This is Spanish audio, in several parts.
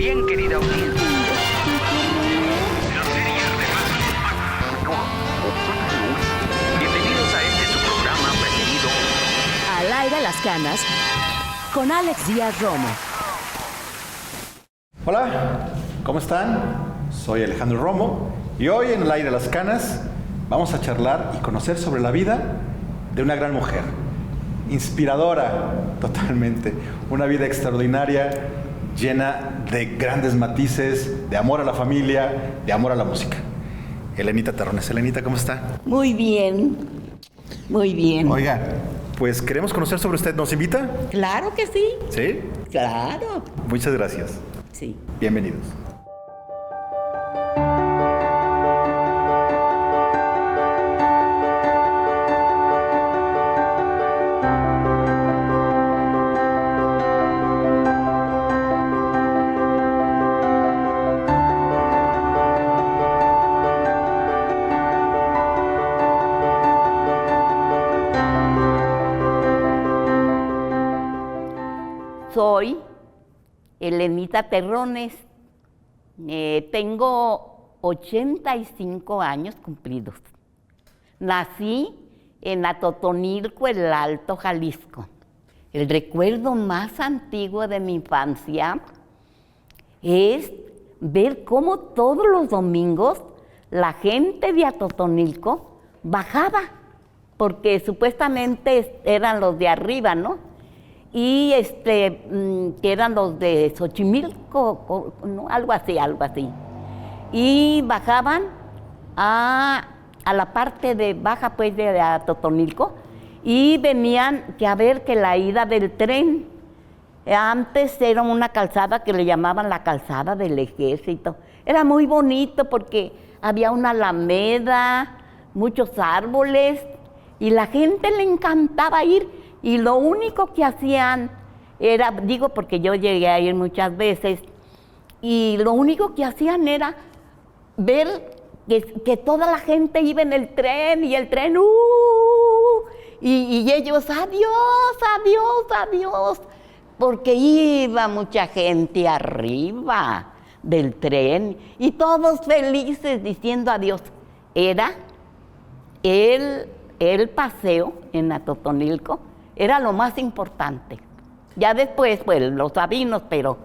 bien, querida audiencia. Bienvenidos a este su programa preferido. Al aire las canas con Alex Díaz Romo. Hola, ¿cómo están? Soy Alejandro Romo y hoy en El aire las canas vamos a charlar y conocer sobre la vida de una gran mujer. Inspiradora, totalmente. Una vida extraordinaria, llena de grandes matices, de amor a la familia, de amor a la música. Elenita Terrones. Elenita, ¿cómo está? Muy bien, muy bien. Oiga, pues queremos conocer sobre usted. ¿Nos invita? Claro que sí, ¿Sí? claro. Muchas gracias. Sí. Bienvenidos. Soy Elenita Terrones. Tengo 85 años cumplidos. Nací en Atotonilco, el Alto Jalisco. El recuerdo más antiguo de mi infancia es ver cómo todos los domingos la gente de Atotonilco bajaba, porque supuestamente eran los de arriba, ¿no? Y que eran los de Xochimilco, ¿no? algo así. Y bajaban a la parte de baja, pues, de Atotonilco, y venían a ver que la ida del tren. Antes era una calzada que le llamaban la calzada del ejército. Era muy bonito porque había una alameda, muchos árboles, y la gente le encantaba ir. Y lo único que hacían era, digo porque yo llegué a ir muchas veces, y lo único que hacían era ver que toda la gente iba en el tren, y el tren, y ellos, adiós, porque iba mucha gente arriba del tren, y todos felices diciendo adiós. Era el paseo en Atotonilco. Era lo más importante. Ya después, pues, los sabinos, pero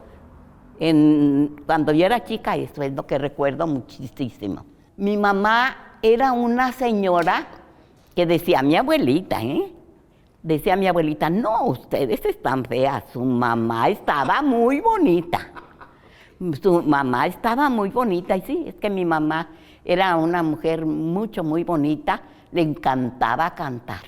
cuando yo era chica, eso es lo que recuerdo muchísimo. Mi mamá era una señora que decía mi abuelita, Decía mi abuelita, no, ustedes están feas. Su mamá estaba muy bonita. Y sí, es que mi mamá era una mujer muy bonita, le encantaba cantar.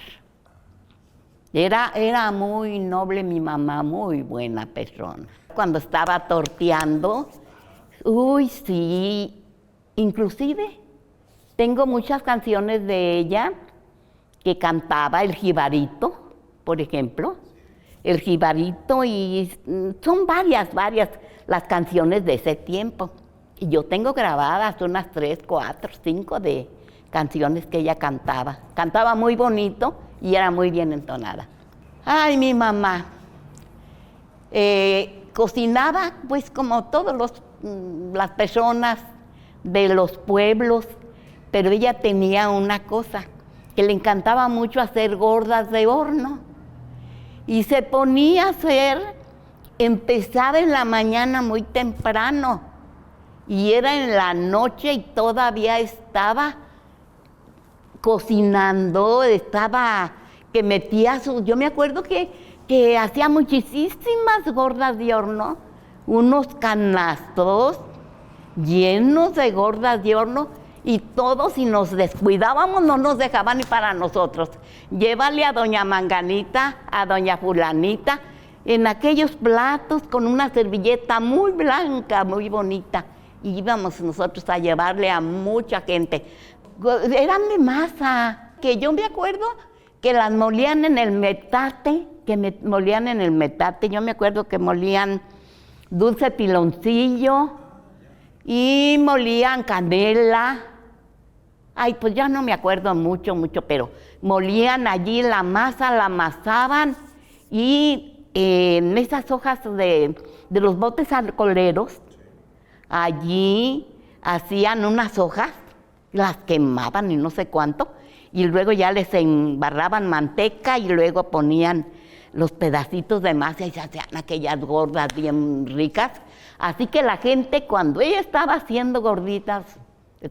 Era muy noble mi mamá, muy buena persona. Cuando estaba torteando, sí, inclusive tengo muchas canciones de ella que cantaba, el jibarito, por ejemplo. El jibarito, y son varias las canciones de ese tiempo. Y yo tengo grabadas unas 3, 4, 5 de canciones que ella cantaba. Cantaba muy bonito y era muy bien entonada. Ay, mi mamá. Cocinaba, pues, como todas las personas de los pueblos, pero ella tenía una cosa, que le encantaba mucho hacer gordas de horno. Y se ponía a empezaba en la mañana muy temprano, y era en la noche y todavía estaba cocinando, que metía yo me acuerdo que hacía muchísimas gordas de horno, unos canastos llenos de gordas de horno, y todos, si nos descuidábamos, no nos dejaban ni para nosotros. Llévale a doña Manganita, a doña Fulanita, en aquellos platos con una servilleta muy blanca, muy bonita. Y íbamos nosotros a llevarle a mucha gente. Eran de masa, que yo me acuerdo que las molían en el metate, yo me acuerdo que molían dulce piloncillo y molían canela. Ay, pues ya no me acuerdo mucho, pero molían allí la masa, la amasaban, y en esas hojas de los botes alcoholeros Allí hacían unas hojas, las quemaban y no sé cuánto, y luego ya les embarraban manteca y luego ponían los pedacitos de masa y se hacían aquellas gordas bien ricas. Así que la gente, cuando ella estaba haciendo gorditas,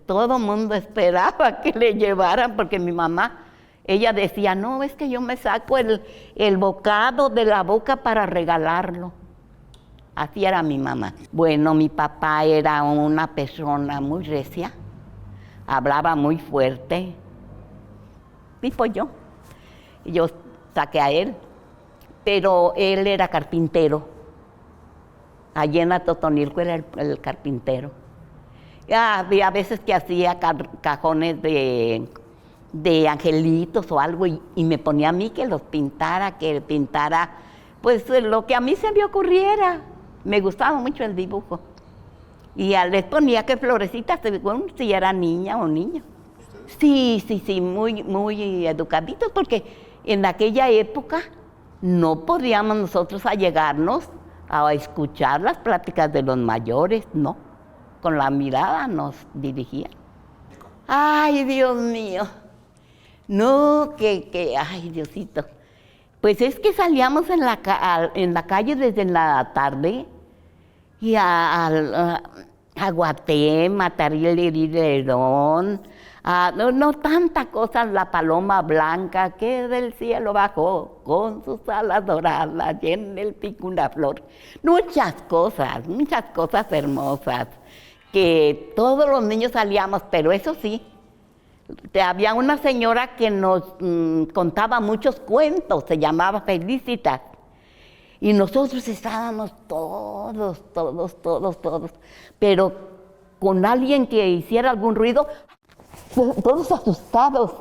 todo el mundo esperaba que le llevaran, porque mi mamá, ella decía, no, es que yo me saco el bocado de la boca para regalarlo. Así era mi mamá. Bueno, mi papá era una persona muy recia, hablaba muy fuerte, tipo yo. Y yo saqué a él, pero él era carpintero. Allí en Atotonilco era el carpintero. Ya había veces que hacía cajones de angelitos o algo y me ponía a mí que los pintara, pues lo que a mí se me ocurriera. Me gustaba mucho el dibujo. Y les ponía que florecitas, según si era niña o niño. Sí, muy educaditos, porque en aquella época no podíamos nosotros allegarnos a escuchar las pláticas de los mayores, no. Con la mirada nos dirigían. Ay, Dios mío. No, ay, Diosito. Pues es que salíamos en la calle desde la tarde y a Guatemala, Tarilerilerón, no tantas cosas, la paloma blanca que del cielo bajó con sus alas doradas y en el pico una flor. Muchas cosas hermosas que todos los niños salíamos, pero eso sí, había una señora que nos contaba muchos cuentos, se llamaba Felicitas. Y nosotros estábamos todos, pero con alguien que hiciera algún ruido, todos asustados.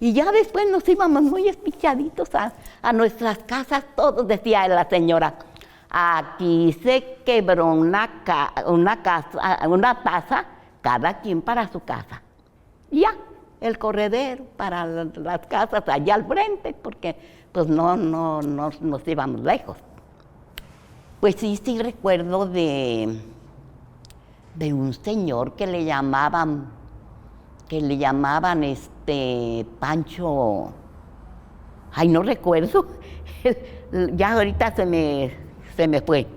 Y ya después nos íbamos muy espichaditos a nuestras casas, todos, decía la señora, aquí se quebró una taza, cada quien para su casa. Y ya, el corredero para las casas allá al frente, porque pues no nos íbamos lejos. Pues sí recuerdo de un señor que le llamaban Pancho, ay, no recuerdo, ya ahorita se me fue,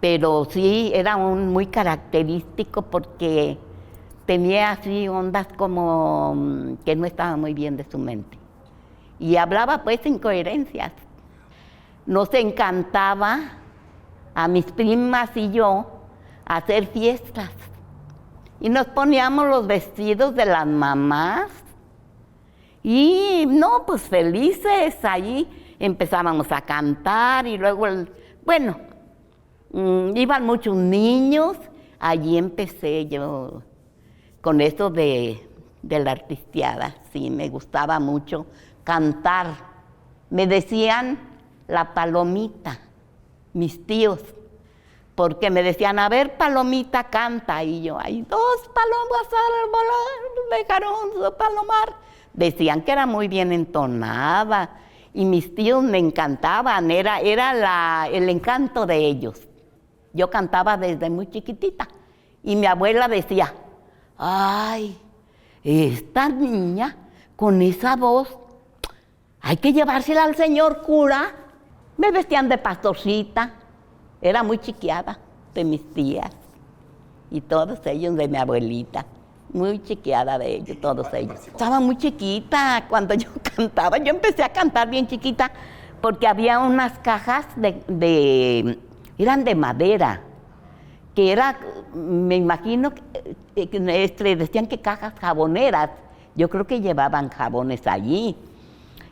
pero sí era muy característico porque tenía así ondas como que no estaba muy bien de su mente. Y hablaba pues incoherencias. Nos encantaba a mis primas y yo hacer fiestas. Y nos poníamos los vestidos de las mamás. Y no, pues felices, ahí empezábamos a cantar y luego, iban muchos niños. Allí empecé yo con esto de la artisteada, sí, me gustaba mucho cantar. Me decían la palomita, mis tíos, porque me decían, a ver, palomita, canta. Y yo, hay dos palomas al volar, dejaron su palomar. Decían que era muy bien entonada, y mis tíos me encantaban, era el encanto de ellos. Yo cantaba desde muy chiquitita, y mi abuela decía, ay, esta niña con esa voz, hay que llevársela al señor cura. Me vestían de pastorcita, era muy chiquiada de mis tías y todos ellos de mi abuelita, muy chiquiada de ellos, todos ellos. Estaba muy chiquita cuando yo cantaba, yo empecé a cantar bien chiquita porque había unas cajas eran de madera, que me imagino, decían que cajas jaboneras, yo creo que llevaban jabones allí.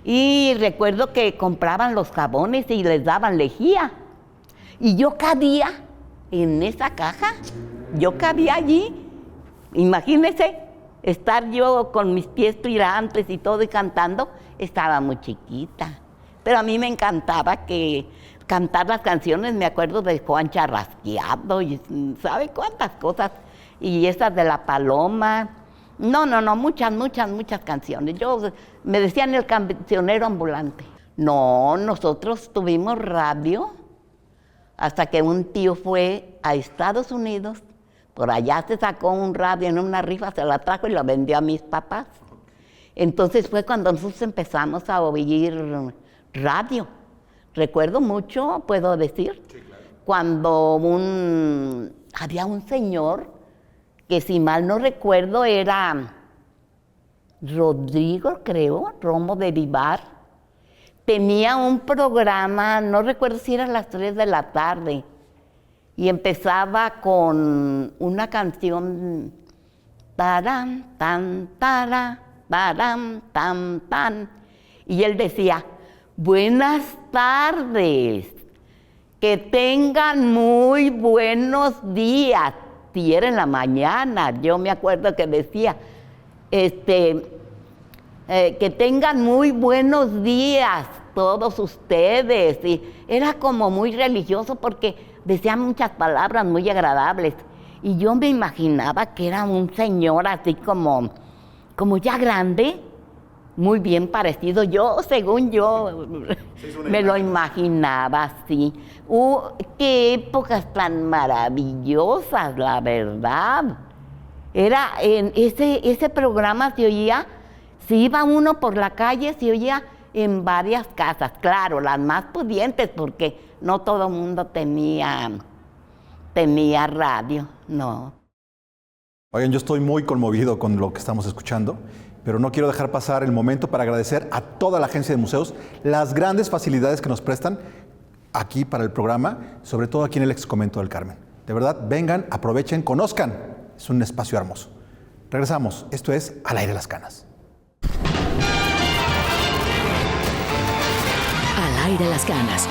Y recuerdo que compraban los jabones y les daban lejía. Y yo cabía en esa caja, yo cabía allí. Imagínense, estar yo con mis pies tirantes y todo y cantando, estaba muy chiquita. Pero a mí me encantaba cantar las canciones, me acuerdo de Juan Charrasqueado y ¿sabe cuántas cosas? Y esas de la paloma. No, muchas canciones. Me decían el cancionero ambulante. No, nosotros tuvimos radio hasta que un tío fue a Estados Unidos Por allá se sacó un radio en una rifa, se la trajo y lo vendió a mis papás. Entonces fue cuando nosotros empezamos a oír radio. Recuerdo mucho, puedo decir, sí, claro, cuando había un señor que, si mal no recuerdo, era Rodrigo, creo, Romo de Vivar. Tenía un programa, no recuerdo si era a las 3 de la tarde, y empezaba con una canción, taran, tan, tara, taran, tan, tan, y él decía: buenas tardes, que tengan muy buenos días. Si era en la mañana, yo me acuerdo que decía, que tengan muy buenos días todos ustedes. Y era como muy religioso porque decía muchas palabras muy agradables. Y yo me imaginaba que era un señor así como ya grande, muy bien parecido. Yo, según yo, me lo imaginaba así. ¡Qué épocas tan maravillosas, la verdad! Era en ese programa se oía, si iba uno por la calle, se oía en varias casas. Claro, las más pudientes, porque no todo el mundo tenía radio, no. Oigan, yo estoy muy conmovido con lo que estamos escuchando, pero no quiero dejar pasar el momento para agradecer a toda la agencia de museos las grandes facilidades que nos prestan aquí para el programa, sobre todo aquí en el Ex Convento del Carmen. De verdad, vengan, aprovechen, conozcan. Es un espacio hermoso. Regresamos. Esto es Al Aire las Canas. Al Aire las Canas.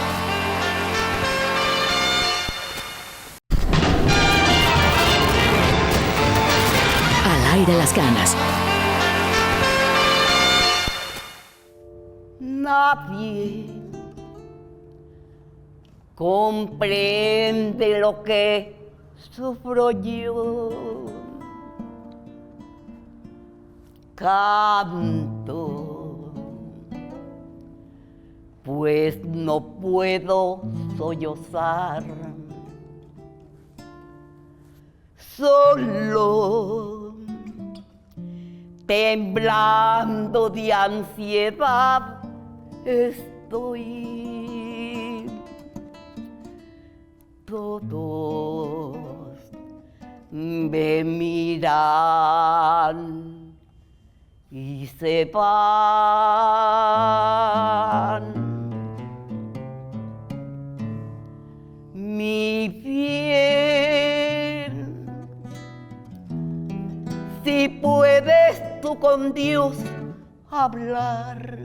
Al Aire las Canas. Nadie comprende lo que sufro yo. Canto, pues no puedo sollozar. Solo, temblando de ansiedad, estoy. Todos me miran y se van. Mi bien, si puedes tú con Dios hablar,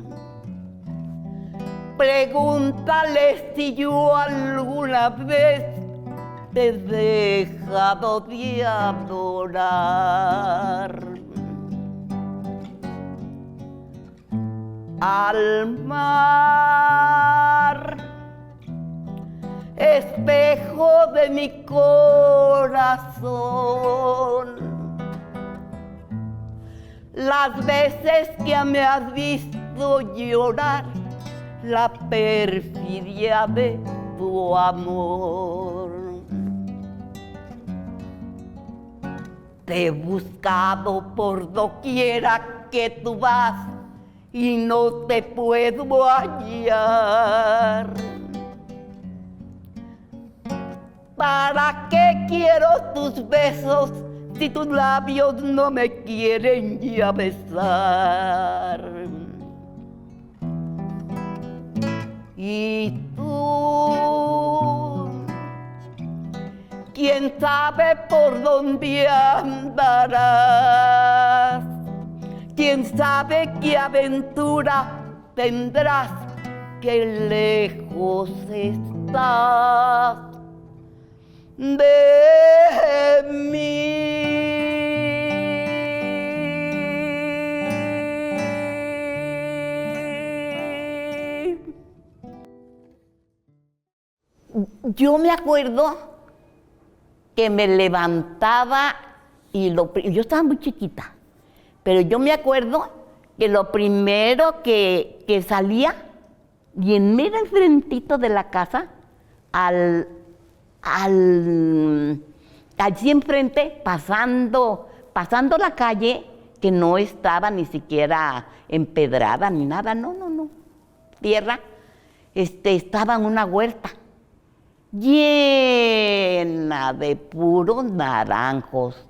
pregúntale si yo alguna vez te he dejado de adorar. Al mar, espejo de mi corazón, las veces que me has visto llorar, la perfidia de tu amor. Te he buscado por doquiera que tú vas y no te puedo hallar. ¿Para qué quiero tus besos si tus labios no me quieren ya besar? Y tú, quién sabe por dónde andarás, quién sabe qué aventura tendrás, que lejos estás de mí. Yo me acuerdo que me levantaba y yo estaba muy chiquita, pero yo me acuerdo que lo primero que salía, y en mero enfrentito de la casa, al allí enfrente, pasando la calle, que no estaba ni siquiera empedrada ni nada, no, tierra, estaba en una huerta llena de puros naranjos,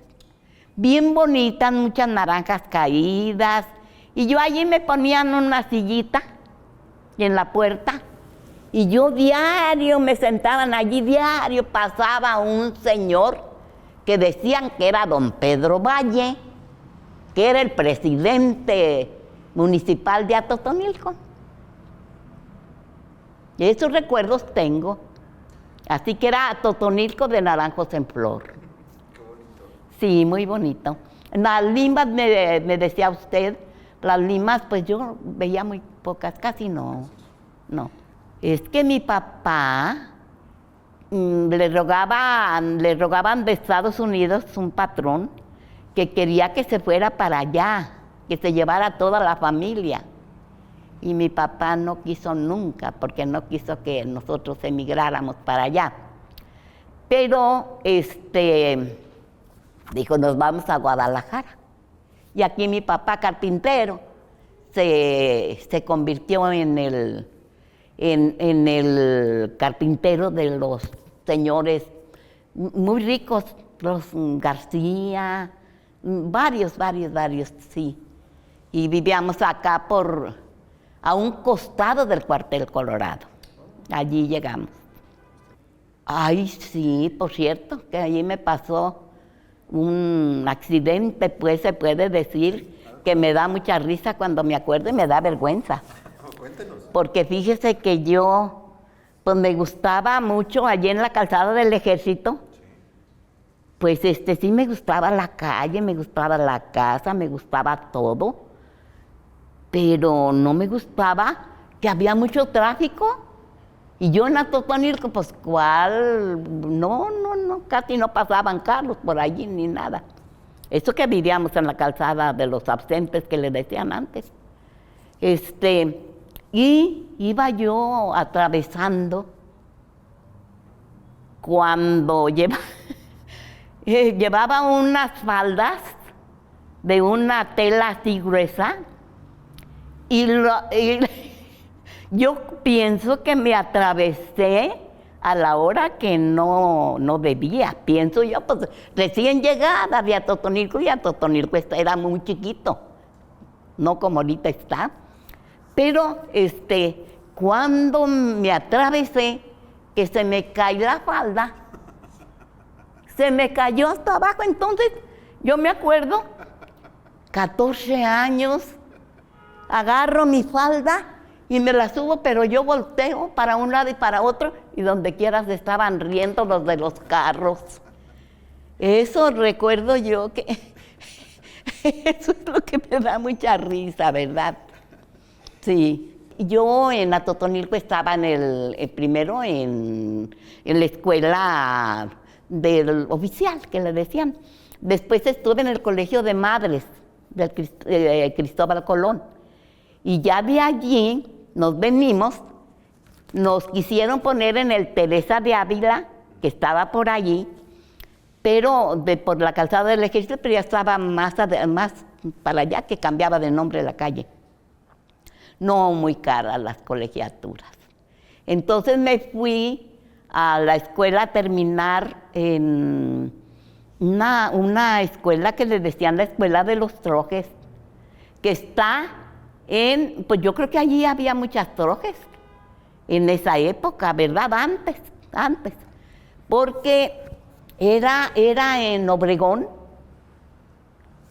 bien bonitas, muchas naranjas caídas, y yo allí me ponía en una sillita en la puerta, y yo diario me sentaban allí, diario pasaba un señor que decían que era don Pedro Valle, que era el presidente municipal de Atotonilco. Y esos recuerdos tengo. Así que era Atotonilco de naranjos en flor. Qué bonito. Sí, muy bonito. Las limas, me decía usted, las limas, pues yo veía muy pocas, casi no. Es que mi papá le rogaban de Estados Unidos un patrón que quería que se fuera para allá, que se llevara a toda la familia. Y mi papá no quiso nunca, porque no quiso que nosotros emigráramos para allá. Pero, dijo, nos vamos a Guadalajara. Y aquí mi papá, carpintero, se convirtió en el carpintero de los señores muy ricos, los García, varios, sí. Y vivíamos acá a un costado del cuartel Colorado. Allí llegamos. Ay, sí, por cierto, que allí me pasó un accidente, pues se puede decir, que me da mucha risa cuando me acuerdo y me da vergüenza. Cuéntenos. Porque fíjese que yo, pues me gustaba mucho allí en la calzada del Ejército. Pues sí me gustaba la calle, me gustaba la casa, me gustaba todo, pero no me gustaba que había mucho tráfico. Y yo en Atotonilco, pues no, casi no pasaban carros por allí ni nada. Eso que vivíamos en la calzada de los ausentes que le decían antes. Y iba yo atravesando cuando llevaba unas faldas de una tela así gruesa y yo pienso que me atravesé a la hora que no debía. Pienso yo, pues recién llegada de Atotonilco, y Atotonilco era muy chiquito, no como ahorita está. Pero cuando me atravesé, que se me cayó la falda, se me cayó hasta abajo. Entonces, yo me acuerdo, 14 años, agarro mi falda y me la subo, pero yo volteo para un lado y para otro, y donde quiera se estaban riendo los de los carros. Eso recuerdo yo que eso es lo que me da mucha risa, ¿verdad? Sí. Yo en Atotonilco estaba primero en la escuela del oficial, que le decían. Después estuve en el colegio de madres del Cristóbal Colón. Y ya de allí nos venimos, nos quisieron poner en el Teresa de Ávila, que estaba por allí, pero por la calzada del Ejército, pero ya estaba más para allá, que cambiaba de nombre la calle. No muy caras las colegiaturas. Entonces me fui a la escuela a terminar en una escuela que le decían la Escuela de los Trojes, que está pues yo creo que allí había muchas trojes en esa época, ¿verdad? Antes. Porque era en Obregón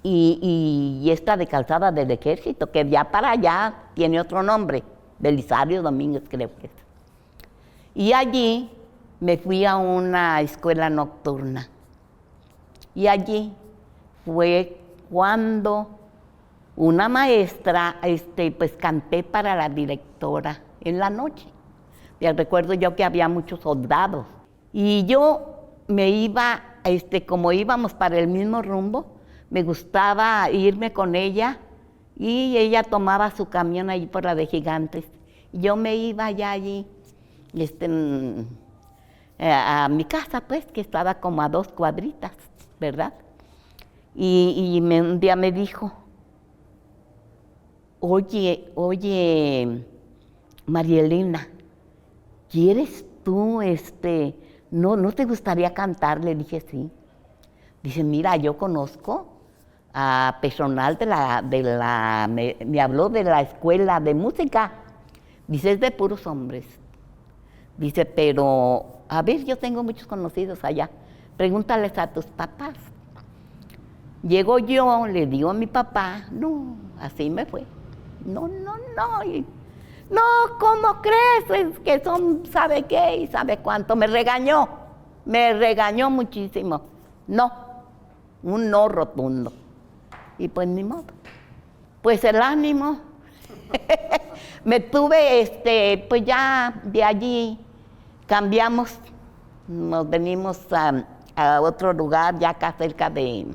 y esta de Calzada del Ejército, que ya para allá tiene otro nombre, Belisario Domínguez, creo que es. Y allí me fui a una escuela nocturna. Y allí fue cuando una maestra, pues canté para la directora en la noche. Ya recuerdo yo que había muchos soldados. Y yo me iba, como íbamos para el mismo rumbo, me gustaba irme con ella, y ella tomaba su camión allí por la de Gigantes. Y yo me iba ya allí, a mi casa, pues, que estaba como a 2 cuadritas. ¿verdad? Un día me dijo, oye, María Elena, ¿quieres tú, no te gustaría cantar? Le dije, sí. Dice, mira, yo conozco a personal me habló de la escuela de música. Dice, es de puros hombres. Dice, pero, a ver, yo tengo muchos conocidos allá. Pregúntales a tus papás. Llego yo, le digo a mi papá, no, así me fue. No. No, ¿cómo crees? Es que son, ¿sabe qué? Y ¿sabe cuánto? Me regañó muchísimo. No, un no rotundo. Y pues ni modo. Pues el ánimo. Me tuve, pues ya de allí cambiamos, nos venimos a otro lugar, ya acá cerca de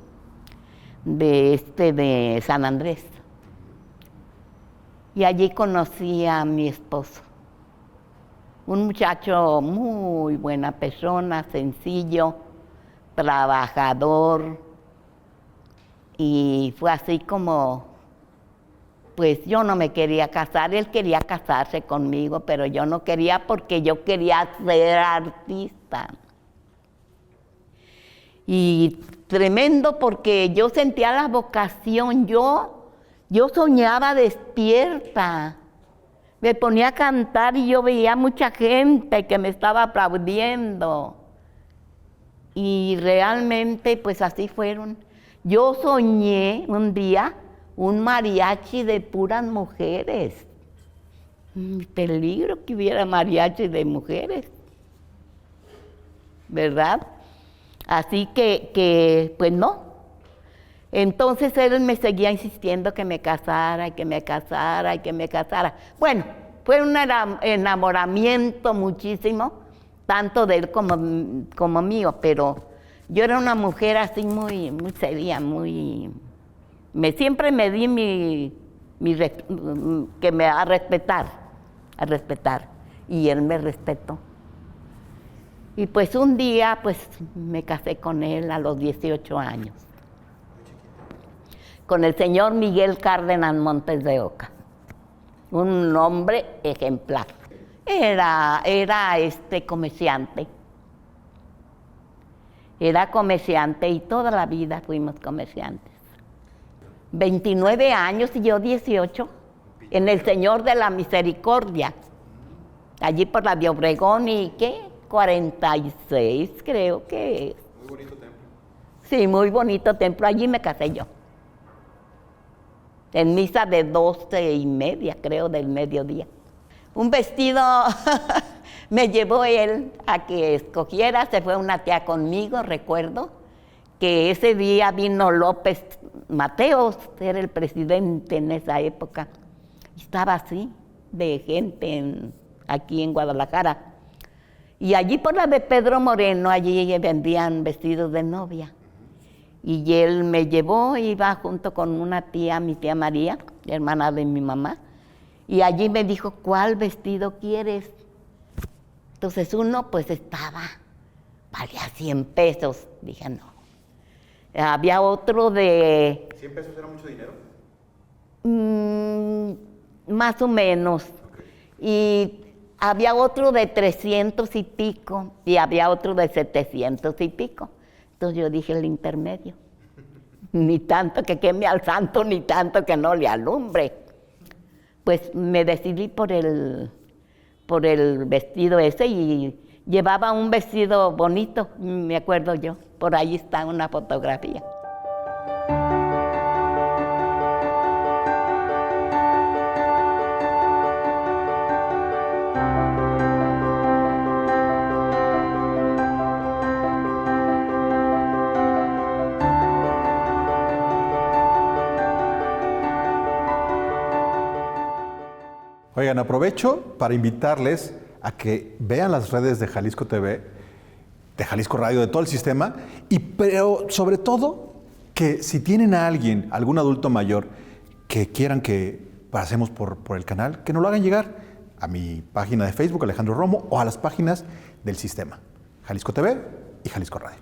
San Andrés. Y allí conocí a mi esposo. Un muchacho muy buena persona, sencillo, trabajador. Y fue así como, pues yo no me quería casar, él quería casarse conmigo, pero yo no quería porque yo quería ser artista. Y tremendo porque yo sentía la vocación, yo soñaba despierta, me ponía a cantar y yo veía mucha gente que me estaba aplaudiendo. Y realmente pues así fueron. Yo soñé un día un mariachi de puras mujeres. Peligro que hubiera mariachi de mujeres, ¿verdad? Así que pues no. Entonces él me seguía insistiendo que me casara, que me casara, que me casara. Bueno, fue un enamoramiento muchísimo, tanto de él como mío, pero yo era una mujer así muy seria, siempre me di a respetar, y él me respetó. Y pues un día, pues me casé con él a los 18 años. Con el señor Miguel Cárdenas Montes de Oca, un hombre ejemplar. Era comerciante. Era comerciante y toda la vida fuimos comerciantes. 29 años y yo 18, en el Señor de la Misericordia, allí por la de Obregón y ¿qué? 46 creo que es. Muy bonito templo. Sí, muy bonito templo, allí me casé yo. En misa de 12:30, creo, del mediodía. Un vestido me llevó él a que escogiera, se fue una tía conmigo, recuerdo, que ese día vino López Mateos, era el presidente en esa época. Estaba así, de gente aquí en Guadalajara. Y allí por la de Pedro Moreno, allí vendían vestidos de novia. Y él me llevó, iba junto con una tía, mi tía María, hermana de mi mamá, y allí me dijo, ¿cuál vestido quieres? Entonces uno pues valía 100 pesos. Dije, no. Había otro de... ¿100 pesos era mucho dinero? Más o menos. Okay. Y había otro de 300 y pico, y había otro de 700 y pico. Entonces yo dije el intermedio. Ni tanto que queme al santo, ni tanto que no le alumbre. Pues me decidí por el vestido ese y llevaba un vestido bonito, me acuerdo yo. Por ahí está una fotografía. Oigan, aprovecho para invitarles a que vean las redes de Jalisco TV, de Jalisco Radio, de todo el sistema, pero sobre todo que si tienen a alguien, algún adulto mayor, que quieran que pasemos por el canal, que nos lo hagan llegar a mi página de Facebook, Alejandro Romo, o a las páginas del sistema, Jalisco TV y Jalisco Radio.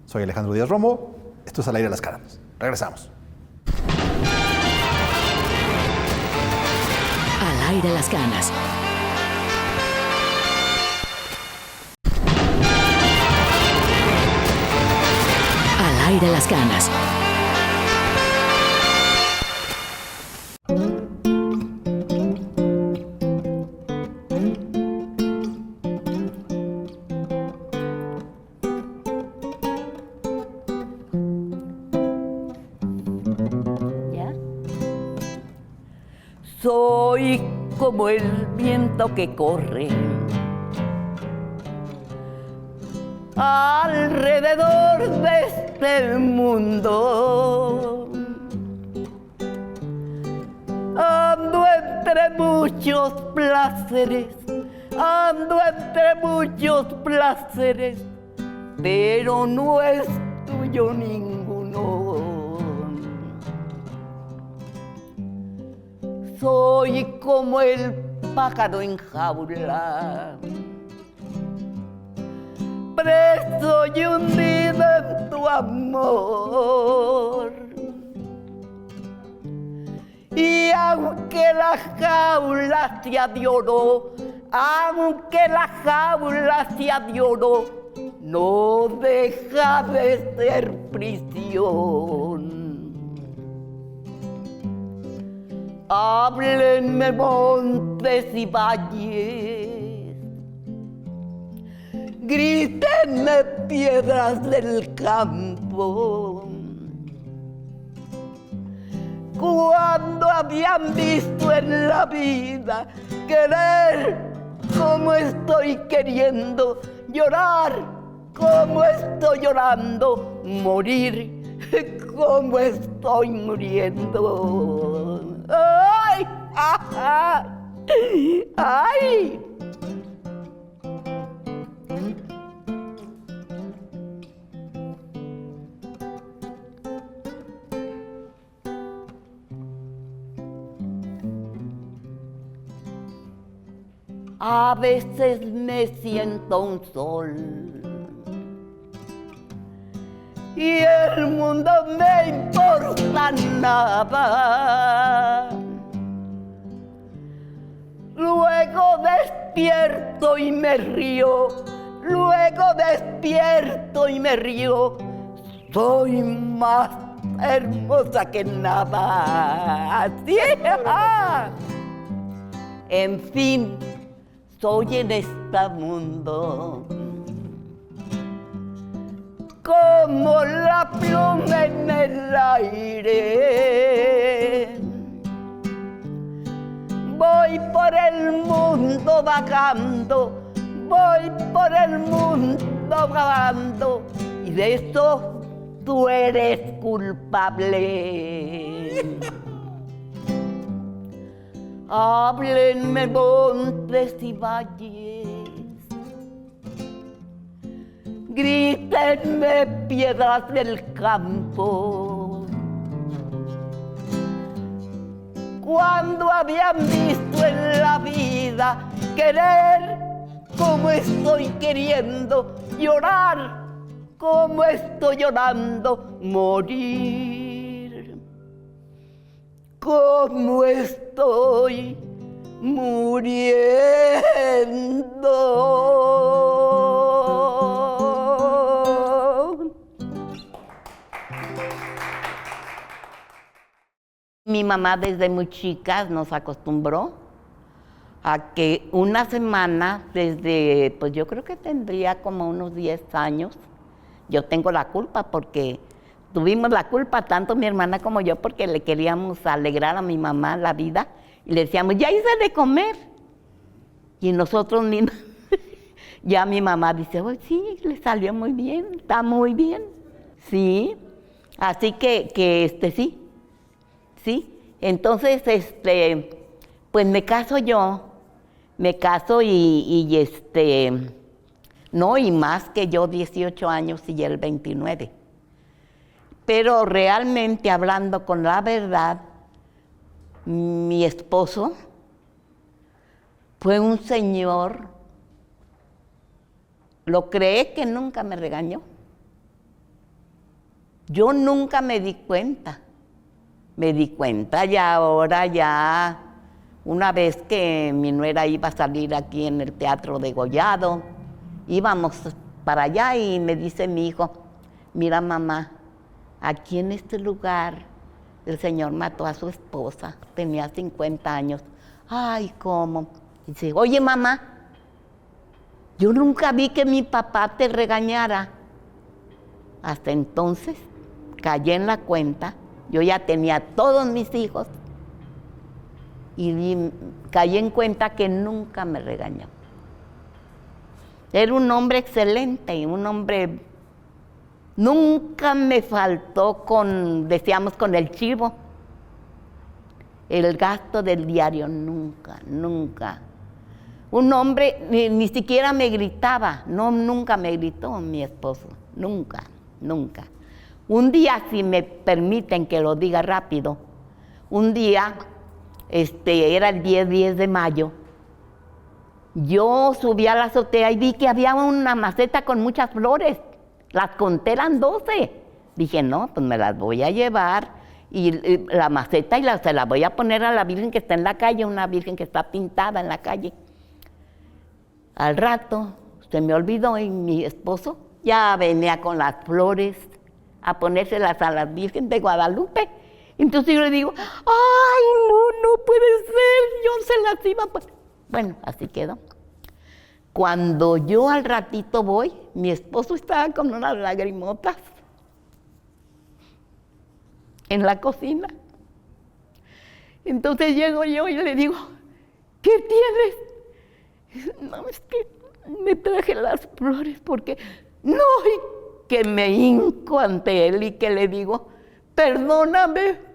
Soy Alejandro Díaz Romo. Esto es Al Aire de las Canas. Regresamos. Al aire las canas. Al aire las canas. ¿Ya? Soy como el viento que corre alrededor de este mundo. Ando entre muchos placeres, ando entre muchos placeres, pero no es tuyo ninguno. Soy como el pájaro en jaula, preso y hundido en tu amor. Y aunque la jaula sea de oro, aunque la jaula sea de oro, no deja de ser prisión. Háblenme montes y valles, grítenme piedras del campo. Cuando habían visto en la vida querer como estoy queriendo, llorar como estoy llorando, morir como estoy muriendo. ¡Ay! ¡Ay! ¡Ay! A veces me siento un sol y el mundo me importa nada. Luego despierto y me río, luego despierto y me río. Soy más hermosa que nada. Así es. En fin, soy en este mundo como la pluma en el aire. Voy por el mundo vagando, voy por el mundo vagando, y de eso tú eres culpable. Háblenme montes y valles, grítenme piedras del campo. Cuando habían visto en la vida querer como estoy queriendo, llorar como estoy llorando, morir como estoy muriendo. Mi mamá desde muy chicas nos acostumbró a que una semana, desde, pues yo creo que tendría como unos 10 años, yo tengo la culpa porque tuvimos la culpa, tanto mi hermana como yo, porque le queríamos alegrar a mi mamá la vida y le decíamos, ya hice de comer. Y nosotros mismos, ya mi mamá dice, oh, sí, le salió muy bien, está muy bien. Sí, así que sí. ¿Sí? Entonces, pues me caso yo, y no, y más que yo 18 años y él 29. Pero realmente, hablando con la verdad, mi esposo fue un señor, lo creé que nunca me regañó. Yo nunca me di cuenta. Me di cuenta ya ahora, ya una vez que mi nuera iba a salir aquí en el Teatro Degollado, íbamos para allá y me dice mi hijo, mira mamá, aquí en este lugar el señor mató a su esposa, tenía 50 años. Ay, ¿cómo? Y dice, oye mamá, yo nunca vi que mi papá te regañara. Hasta entonces caí en la cuenta, yo ya tenía todos mis hijos y caí en cuenta que nunca me regañó. Era un hombre excelente, un hombre, nunca me faltó decíamos, con el chivo. El gasto del diario, nunca, nunca. Un hombre, ni siquiera me gritaba, no, nunca me gritó mi esposo, nunca, nunca. Un día, si me permiten que lo diga rápido, un día, era el 10 de mayo, yo subí a la azotea y vi que había una maceta con muchas flores, las conté, eran 12. Dije, no, pues me las voy a llevar y la maceta se la voy a poner a la Virgen que está en la calle, una Virgen que está pintada en la calle. Al rato se me olvidó y mi esposo ya venía con las flores a ponérselas a la Virgen de Guadalupe. Entonces yo le digo, ay, no puede ser, yo se las iba a poner. Bueno, así quedó. Cuando yo al ratito voy, mi esposo estaba con unas lagrimotas en la cocina. Entonces llego yo y le digo, ¿qué tienes? No, es que me traje las flores porque no, y que me hinco ante él y que le digo, perdóname.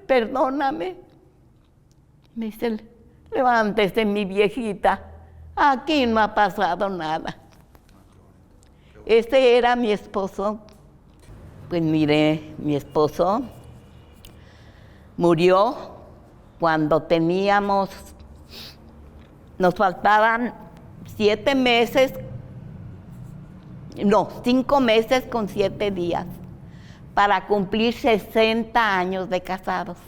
Me dice, levántese mi viejita, aquí no ha pasado nada. Ese era mi esposo. Pues mire, mi esposo murió cuando nos faltaban 5 meses con 7 días para cumplir 60 años de casados.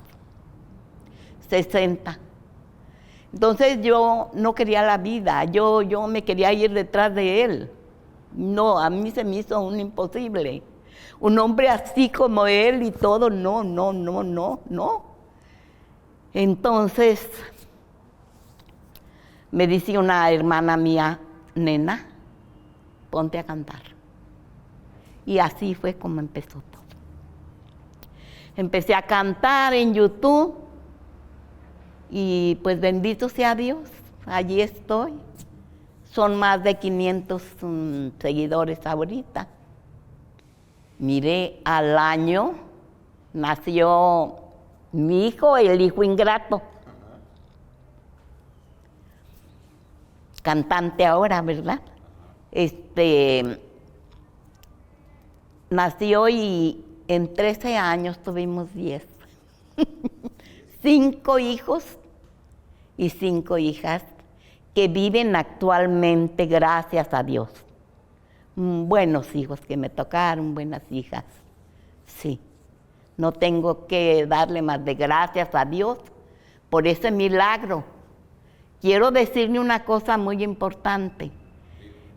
60. Entonces yo no quería la vida, yo me quería ir detrás de él. No, a mí se me hizo un imposible. Un hombre así como él y todo, no. Entonces me dice una hermana mía, nena, ponte a cantar. Y así fue como empezó todo. Empecé a cantar en YouTube y pues bendito sea Dios, allí estoy. Son más de 500 seguidores ahorita. Mire, al año nació mi hijo, el hijo ingrato. Cantante ahora, ¿verdad? Nació y en 13 años tuvimos 10. 5 hijos y 5 hijas que viven actualmente, gracias a Dios. Buenos hijos que me tocaron, buenas hijas. Sí, no tengo que darle más de gracias a Dios por ese milagro. Quiero decirle una cosa muy importante.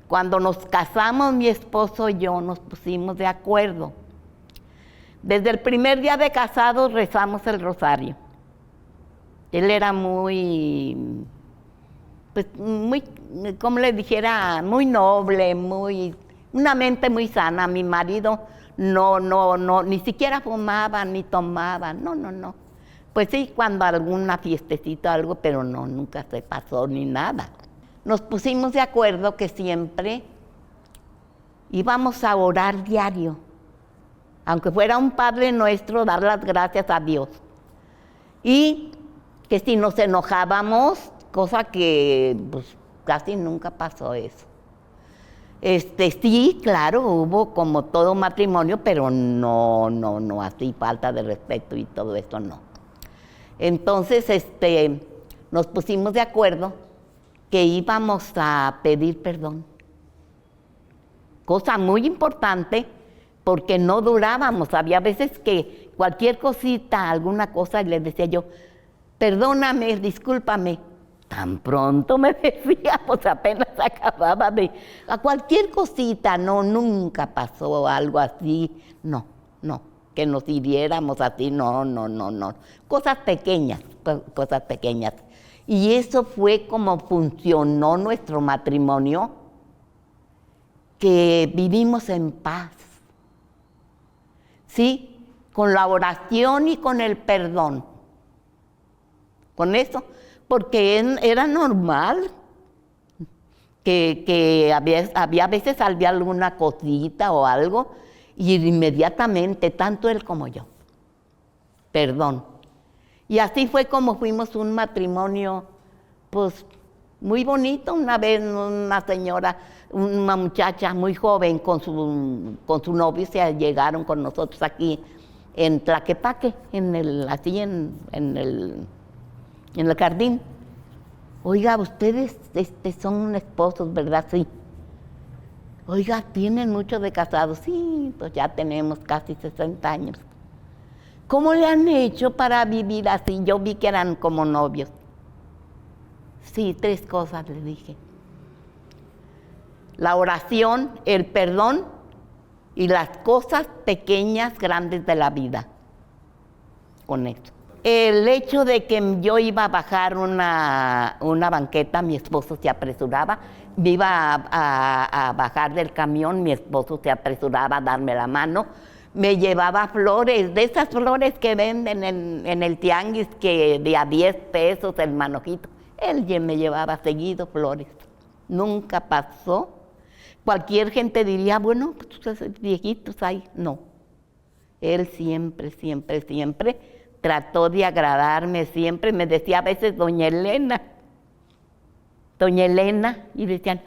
Cuando nos casamos, mi esposo y yo nos pusimos de acuerdo. Desde el primer día de casados rezamos el rosario. Él era muy, como le dijera, muy noble, una mente muy sana. Mi marido no, ni siquiera fumaba ni tomaba, no. Pues sí, cuando alguna fiestecita o algo, pero no, nunca se pasó ni nada. Nos pusimos de acuerdo que siempre íbamos a orar diario, aunque fuera un Padre Nuestro, dar las gracias a Dios. Y que si nos enojábamos, cosa que pues, casi nunca pasó eso. Sí, claro, hubo como todo matrimonio, pero no así, falta de respeto y todo eso no. Entonces, nos pusimos de acuerdo que íbamos a pedir perdón. Cosa muy importante, porque no durábamos. Había veces que cualquier cosita, alguna cosa, le decía yo, perdóname, discúlpame. Tan pronto me decía, pues apenas acababa de... A cualquier cosita, no, nunca pasó algo así, no, que nos hiriéramos así, no. Cosas pequeñas. Y eso fue como funcionó nuestro matrimonio, que vivimos en paz, ¿sí? Con la oración y con el perdón. Con eso, porque era normal que había veces había alguna cosita o algo, y inmediatamente, tanto él como yo, perdón. Y así fue como fuimos un matrimonio, pues, muy bonito. Una vez una señora, una muchacha muy joven con su novio se llegaron con nosotros aquí en Tlaquepaque, en el jardín. Oiga, ustedes son esposos, ¿verdad? Sí. Oiga, ¿tienen mucho de casados? Sí, pues ya tenemos casi 60 años. ¿Cómo le han hecho para vivir así? Yo vi que eran como novios. Sí, 3 cosas le dije. La oración, el perdón y las cosas pequeñas, grandes de la vida. Con eso. El hecho de que yo iba a bajar una banqueta, mi esposo se apresuraba. Me iba a bajar del camión, mi esposo se apresuraba a darme la mano. Me llevaba flores, de esas flores que venden en el tianguis, que de a 10 pesos el manojito. Él me llevaba seguido flores. Nunca pasó. Cualquier gente diría, bueno, pues viejitos hay. No. Él siempre trató de agradarme, siempre me decía a veces doña Elena, y decían,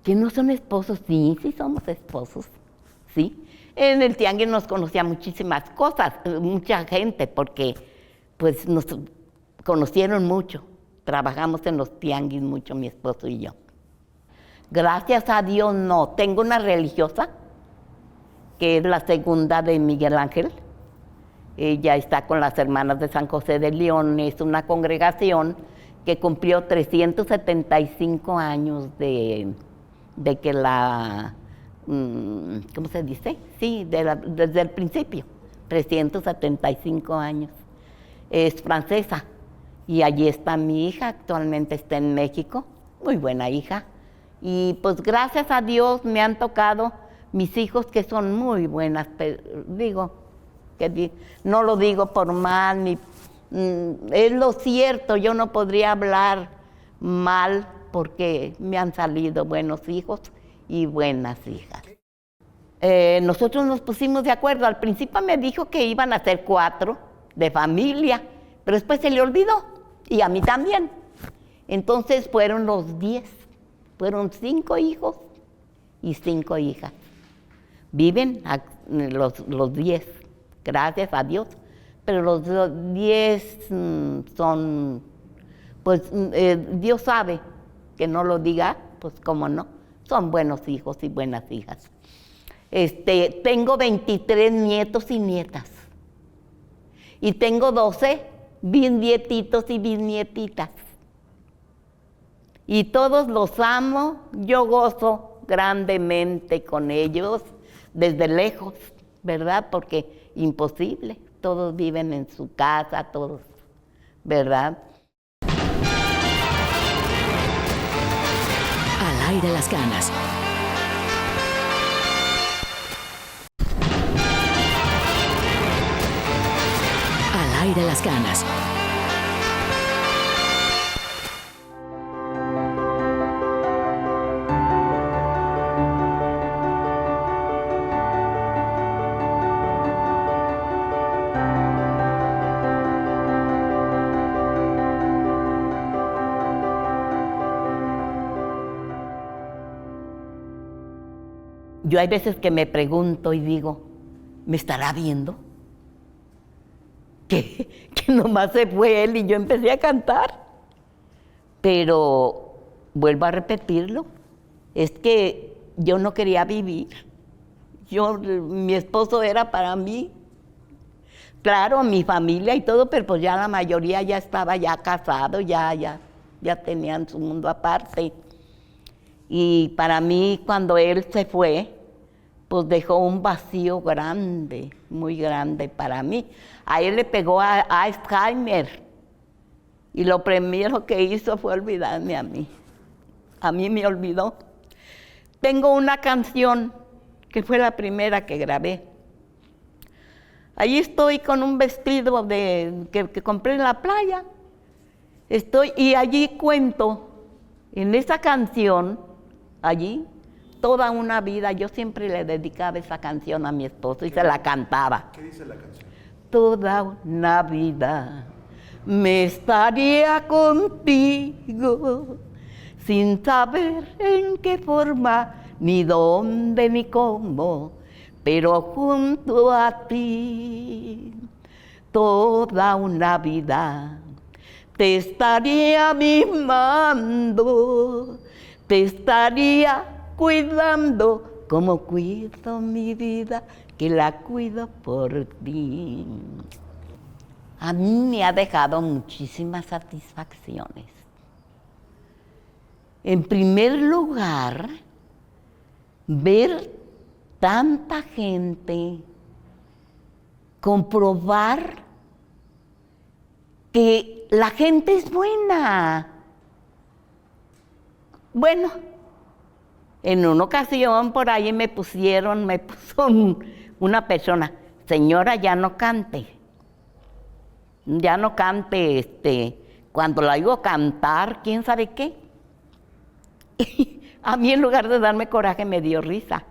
¿que no son esposos? Sí, somos esposos, sí. En el tianguis nos conocía muchísimas cosas, mucha gente, porque pues nos conocieron mucho. Trabajamos en los tianguis mucho, mi esposo y yo. Gracias a Dios no. Tengo una religiosa, que es la segunda de Miguel Ángel. Ella está con las Hermanas de San José de León. Es una congregación que cumplió 375 años de que ¿cómo se dice? Sí, desde el principio, 375 años. Es francesa y allí está mi hija, actualmente está en México, muy buena hija. Y pues gracias a Dios me han tocado mis hijos que son muy buenas, no lo digo por mal, es lo cierto, yo no podría hablar mal porque me han salido buenos hijos y buenas hijas. Nosotros nos pusimos de acuerdo. Al principio me dijo que iban a ser 4 de familia, pero después se le olvidó, y a mí también. Entonces fueron los 10, fueron 5 hijos y 5 hijas. Viven los 10, gracias a Dios, pero los 10 son, pues Dios sabe, que no lo diga, pues cómo no, son buenos hijos y buenas hijas. Tengo 23 nietos y nietas. Y tengo 12 bisnietitos y bisnietitas. Y todos los amo, yo gozo grandemente con ellos, desde lejos, ¿verdad? Porque imposible, todos viven en su casa, todos, ¿verdad? Al aire las canas. Al aire las canas. Yo hay veces que me pregunto y digo, ¿me estará viendo? Que nomás se fue él y yo empecé a cantar. Pero vuelvo a repetirlo, es que yo no quería vivir. Mi esposo era para mí, claro, mi familia y todo, pero pues ya la mayoría ya estaba ya casado, ya tenían su mundo aparte. Y para mí, cuando él se fue, pues dejó un vacío grande, muy grande para mí. A él le pegó a Alzheimer y lo primero que hizo fue olvidarme a mí. A mí me olvidó. Tengo una canción que fue la primera que grabé. Allí estoy con un vestido que compré en la playa. Y allí cuento, en esa canción, allí, toda una vida, yo siempre le dedicaba esa canción a mi esposo y se la cantaba. ¿Qué dice la canción? Toda una vida me estaría contigo, sin saber en qué forma, ni dónde, ni cómo, pero junto a ti, toda una vida te estaría mimando, te estaría cuidando como cuido mi vida, que la cuido por ti. A mí me ha dejado muchísimas satisfacciones. En primer lugar, ver tanta gente, comprobar que la gente es buena. Bueno, en una ocasión por ahí me puso una persona, señora, ya no cante, cuando la oigo cantar, quién sabe qué. Y a mí en lugar de darme coraje me dio risa.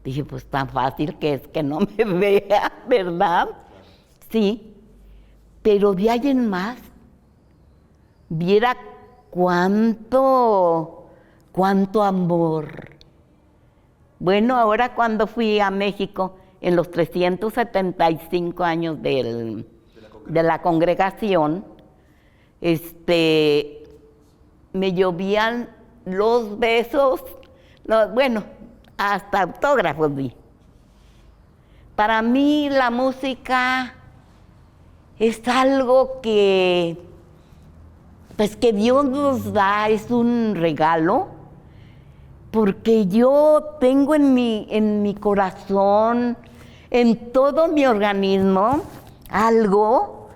Dije, pues tan fácil que es que no me vea, ¿verdad? Sí, pero de ahí en más, viera cuánto amor. Bueno, ahora cuando fui a México, en los 375 años de la congregación, me llovían los besos, bueno, hasta autógrafos di. Para mí la música es algo que Dios nos da, es un regalo, porque yo tengo en mi corazón, en todo mi organismo, algo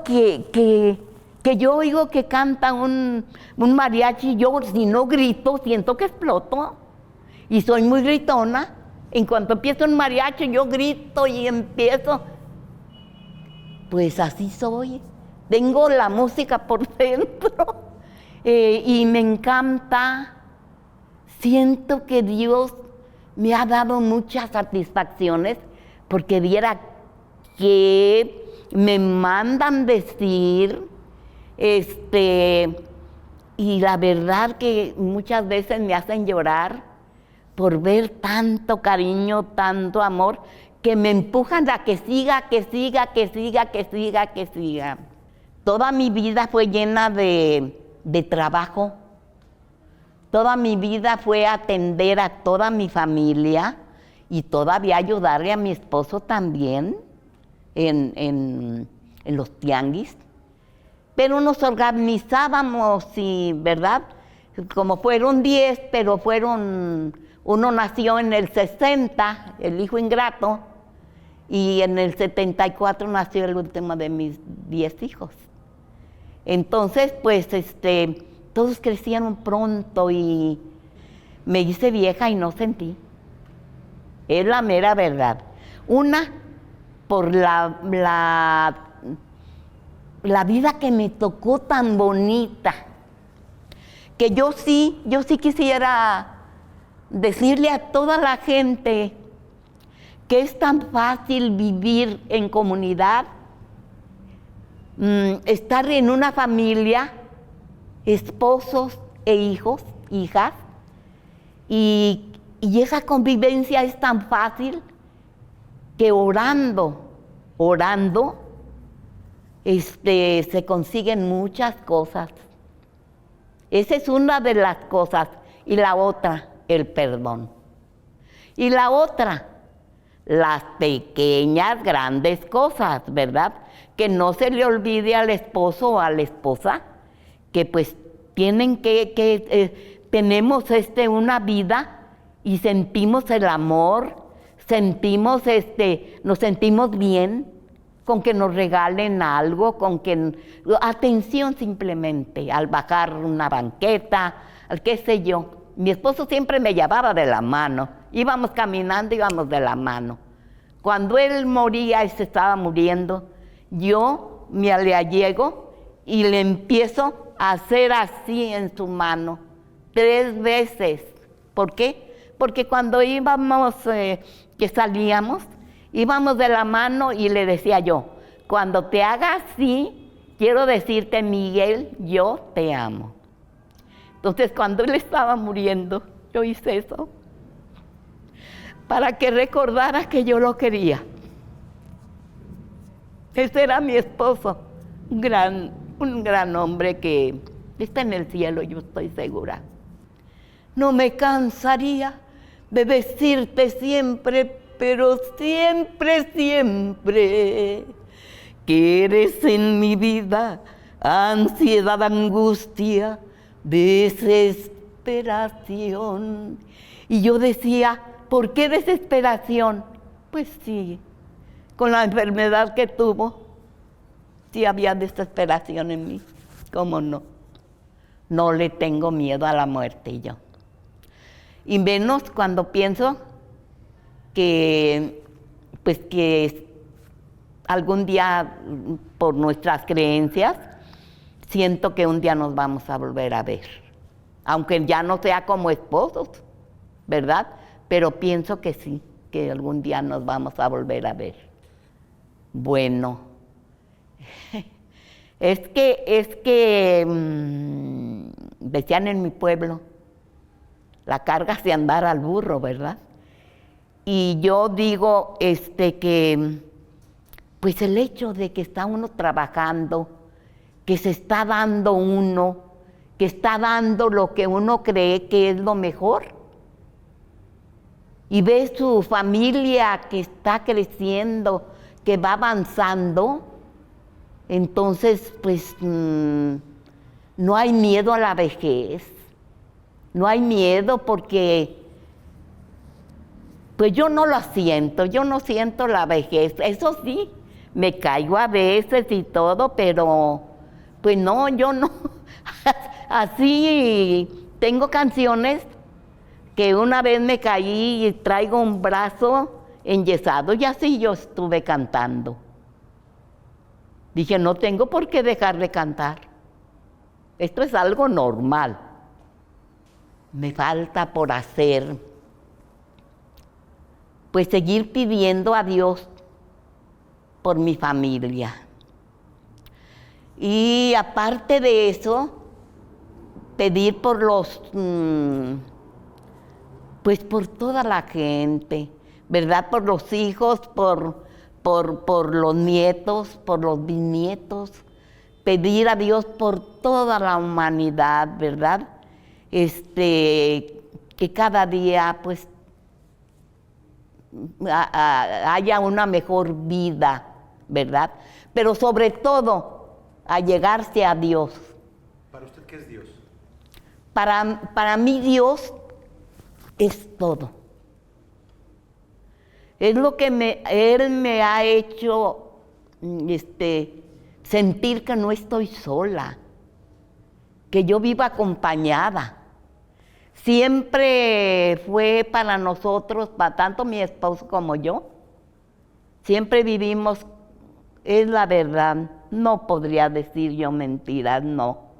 que yo oigo que canta un mariachi, yo si no grito, siento que exploto, y soy muy gritona. En cuanto empieza un mariachi, yo grito y empiezo. Pues así soy. Tengo la música por dentro y me encanta. Siento que Dios me ha dado muchas satisfacciones porque viera que me mandan decir, y la verdad que muchas veces me hacen llorar por ver tanto cariño, tanto amor, que me empujan a que siga. Toda mi vida fue llena de trabajo. Toda mi vida fue atender a toda mi familia y todavía ayudarle a mi esposo también en los tianguis. Pero nos organizábamos, y, ¿verdad? Como fueron 10, pero uno nació en el 60, el hijo ingrato, y en el 74 nació el último de mis 10 hijos. Entonces, pues, todos crecieron pronto y me hice vieja y no sentí. Es la mera verdad. Una, por la vida que me tocó tan bonita, que yo sí quisiera decirle a toda la gente que es tan fácil vivir en comunidad, estar en una familia, esposos e hijos, hijas, y esa convivencia es tan fácil que orando, se consiguen muchas cosas. Esa es una de las cosas. Y la otra, el perdón. Y la otra, las pequeñas, grandes cosas, ¿verdad? Que no se le olvide al esposo o a la esposa que pues tienen tenemos una vida y sentimos el amor, nos sentimos bien con que nos regalen algo, atención simplemente, al bajar una banqueta, al qué sé yo. Mi esposo siempre me llevaba de la mano, íbamos caminando, íbamos de la mano. Cuando él moría, él se estaba muriendo, yo me le allego y le empiezo a hacer así en su mano, 3 veces. ¿Por qué? Porque cuando íbamos, que salíamos, íbamos de la mano y le decía yo, cuando te haga así, quiero decirte, Miguel, yo te amo. Entonces, cuando él estaba muriendo, yo hice eso para que recordara que yo lo quería. Ese era mi esposo, un gran hombre que está en el cielo, yo estoy segura. No me cansaría de decirte siempre, pero siempre, siempre, que eres en mi vida ansiedad, angustia, desesperación. Y yo decía, ¿por qué desesperación? Pues sí, con la enfermedad que tuvo, sí había desesperación en mí. ¿Cómo no? No le tengo miedo a la muerte yo. Y menos cuando pienso que algún día, por nuestras creencias, siento que un día nos vamos a volver a ver. Aunque ya no sea como esposos, ¿verdad? Pero pienso que sí, que algún día nos vamos a volver a ver. Bueno, es que decían en mi pueblo, la carga se andar al burro, ¿verdad? Y yo digo que pues el hecho de que está uno trabajando, que se está dando uno, que está dando lo que uno cree que es lo mejor, y ve su familia que está creciendo, que va avanzando, entonces pues no hay miedo a la vejez, no hay miedo porque pues yo no siento la vejez, eso sí, me caigo a veces y todo, pero pues no, yo no, así tengo canciones que una vez me caí y traigo un brazo enyesado y así yo estuve cantando. Dije, no tengo por qué dejar de cantar, esto es algo normal. Me falta por hacer, pues seguir pidiendo a Dios por mi familia. Y aparte de eso, pedir por pues por toda la gente, ¿verdad? Por los hijos, por los nietos, por los bisnietos, pedir a Dios por toda la humanidad, ¿verdad? Que cada día pues haya una mejor vida, ¿verdad? Pero sobre todo, allegarse a Dios. ¿Para usted qué es Dios? Para mí Dios es todo. Es lo que Él me ha hecho sentir que no estoy sola, que yo vivo acompañada. Siempre fue para nosotros, para tanto mi esposo como yo, siempre vivimos, es la verdad, no podría decir yo mentiras, no.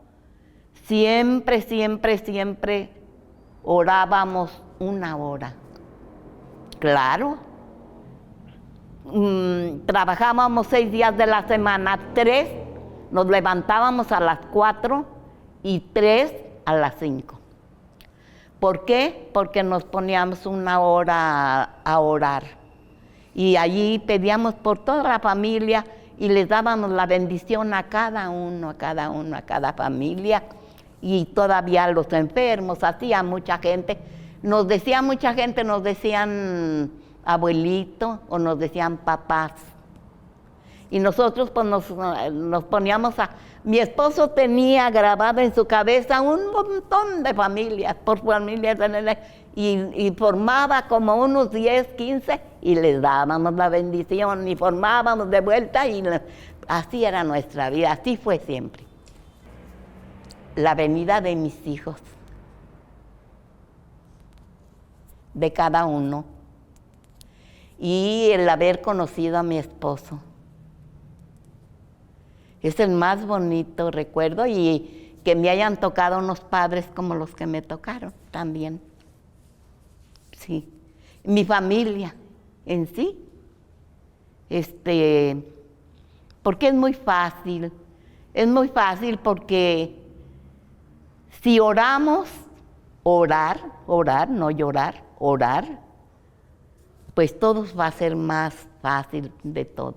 Siempre, siempre, siempre orábamos 1 hora. Claro. Trabajábamos 6 días de la semana, 3, nos levantábamos a las 4 y 3 a las 5. ¿Por qué? Porque nos poníamos 1 hora a orar. Y allí pedíamos por toda la familia y les dábamos la bendición a cada uno, a cada familia. Y todavía a los enfermos, así a mucha gente. Nos decían abuelito o nos decían papás. Y nosotros pues nos poníamos a... Mi esposo tenía grabado en su cabeza un montón de familias, por familias, y formaba como unos 10, 15, y les dábamos la bendición, y formábamos de vuelta, y así era nuestra vida, así fue siempre. La venida de mis hijos, de cada uno, y el haber conocido a mi esposo. Es el más bonito recuerdo, y que me hayan tocado unos padres como los que me tocaron también. Sí. Mi familia en sí. Porque es muy fácil porque si oramos, orar, no llorar, orar, pues todo va a ser más fácil de todo.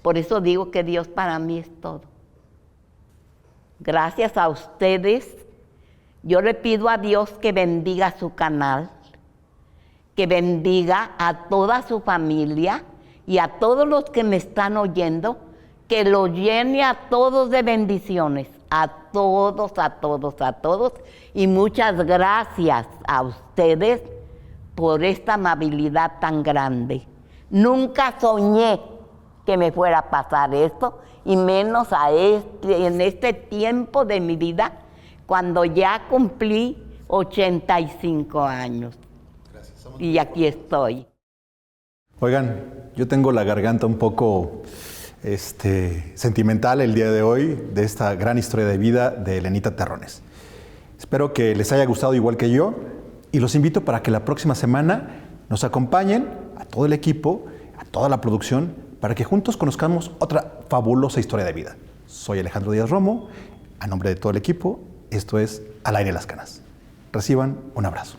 Por eso digo que Dios para mí es todo. Gracias a ustedes, yo le pido a Dios que bendiga su canal, que bendiga a toda su familia y a todos los que me están oyendo, que los llene a todos de bendiciones, a todos. Y muchas gracias a ustedes por esta amabilidad tan grande. Nunca soñé que me fuera a pasar esto, y menos en este tiempo de mi vida, cuando ya cumplí 85 años. Gracias. Y aquí estoy. Oigan, yo tengo la garganta un poco sentimental el día de hoy de esta gran historia de vida de Elenita Terrones. Espero que les haya gustado igual que yo, y los invito para que la próxima semana nos acompañen a todo el equipo, a toda la producción, para que juntos conozcamos otra fabulosa historia de vida. Soy Alejandro Díaz Romo, a nombre de todo el equipo, esto es Al Aire las Canas. Reciban un abrazo.